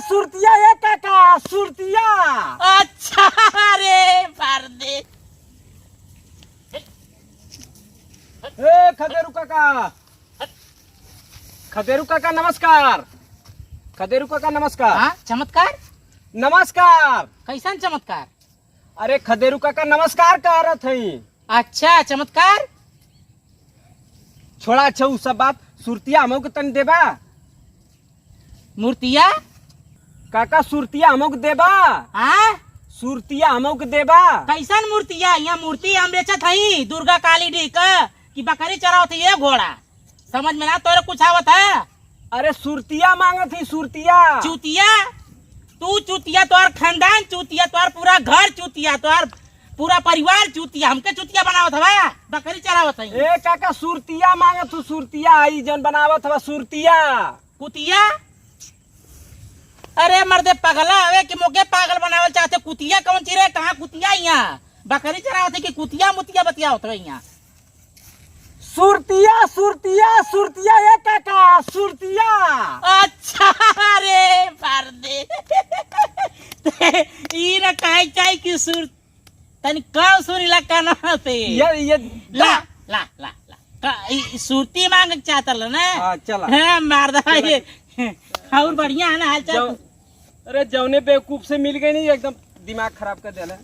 सुरतिया ये काका सुरतिया। अच्छा रे पर्दे। ए खदेरू काका, खदेरू काका नमस्कार, खदेरू काका नमस्कार। हाँ चमत्कार, नमस्कार। कैसन चमत्कार? अरे खदेरू काका नमस्कार करत हई। अच्छा चमत्कार। छोड़ा अच्छा उ सब बात, सुरतिया हमो के तन देबा। मूर्तिया काका सुरतिया हमो के देबा, हाँ सुरतिया हमो के देबा। कैसन मूर्तिया? यहाँ मूर्ति हम बेचत हई दुर्गा काली डी का कि बकरी चरावत है ये घोड़ा, समझ में ना तोरे कुछ आवत है? अरे सुरतिया मांगत ही सुरतिया। चूतिया, तू चूतिया, तोर खानदान चूतिया, तोर पूरा घर चूतिया, तोर पूरा परिवार चूतिया, हमके चूतिया बनावत हवा, बकरी चरावत हई। ए काका सुरतिया मांगत हूँ, सुरतिया आई जन बनावत हवा सुरतिया। कुतिया? अरे मर्दे पगला हवे कि मोके पागल बनावल चाहते? कुतिया कौन चीज रे? कहाँ कुतिया? यहाँ बकरी चरावत है कि कुतिया मुतिया बतियावत है? यहाँ सुरतिया सुरतिया सुरतिया ये काका सुरतिया। अच्छा रे पर्दे। ई न काई चाय की सुर तनी कम सुनी ला काना से ये ला ला ला ला सुरती मांग चाहता लो ना। हाँ चला। हाँ मार दा ये और बढ़िया है ना हाल चाल। अरे जौने बेवकूफ से मिल गई नहीं एकदम दिमाग खराब कर देला।